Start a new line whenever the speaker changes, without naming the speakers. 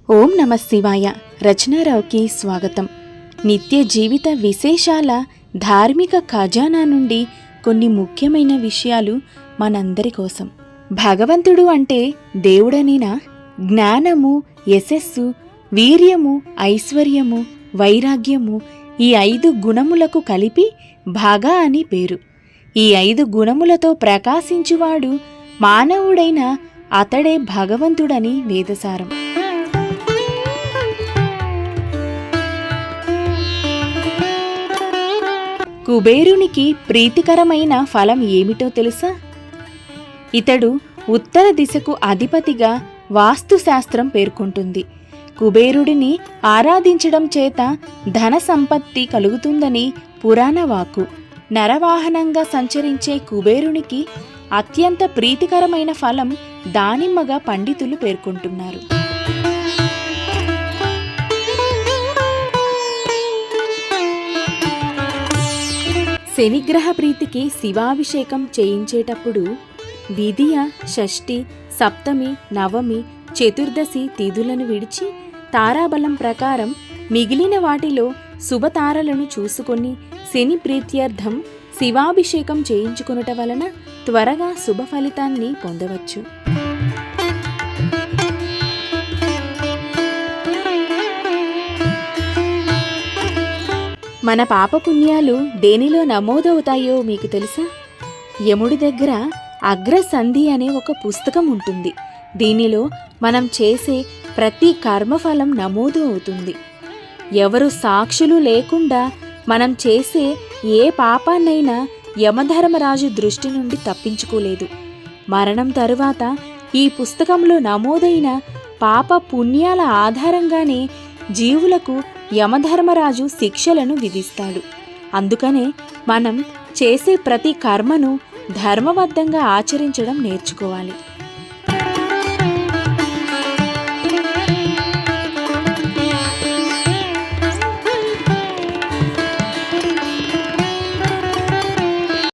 ఓం నమ శివాయ. రచనారావుకి స్వాగతం. నిత్య జీవిత విశేషాల ధార్మిక ఖజానా నుండి కొన్ని ముఖ్యమైన విషయాలు మనందరి కోసం. భగవంతుడు అంటే దేవుడనేనా? జ్ఞానము, యశస్సు, వీర్యము, ఐశ్వర్యము, వైరాగ్యము ఈ 5 గుణములకు కలిపి భగ అని పేరు. ఈ 5 గుణములతో ప్రకాశించువాడు మానవుడైన అతడే భగవంతుడని వేదసారం. కుబేరునికి ప్రీతికరమైన ఫలం ఏమిటో తెలుసా? ఇతడు ఉత్తర దిశకు అధిపతిగా వాస్తుశాస్త్రం పేర్కొంటుంది. కుబేరుడిని ఆరాధించడం చేత ధన సంపత్తి కలుగుతుందని పురాణ వాక్కు. నరవాహనంగా సంచరించే కుబేరునికి అత్యంత ప్రీతికరమైన ఫలం దానిమ్మగా పండితులు పేర్కొంటున్నారు. శనిగ్రహ ప్రీతికి శివాభిషేకం చేయించేటప్పుడు విధియ, షష్ఠి, సప్తమి, నవమి, చతుర్దశి తిథులను విడిచి తారాబలం ప్రకారం మిగిలిన వాటిలో శుభతారలను చూసుకొని శని ప్రీత్యర్థం శివాభిషేకం చేయించుకొనుట వలన త్వరగా శుభ ఫలితాన్ని పొందవచ్చు. మన పాపపుణ్యాలు దేనిలో నమోదవుతాయో మీకు తెలుసా? యముడి దగ్గర అగ్రసంధి అనే ఒక పుస్తకం ఉంటుంది. దీనిలో మనం చేసే ప్రతి కర్మఫలం నమోదు అవుతుంది. ఎవరు సాక్షులు లేకుండా మనం చేసే ఏ పాపాన్నైనా యమధర్మరాజు దృష్టి నుండి తప్పించుకోలేదు. మరణం తరువాత ఈ పుస్తకంలో నమోదైన పాప పుణ్యాల ఆధారంగానే జీవులకు యమధర్మరాజు శిక్షలను విధిస్తాడు. అందుకనే మనం చేసే ప్రతి కర్మను ధర్మబద్ధంగా ఆచరించడం నేర్చుకోవాలి.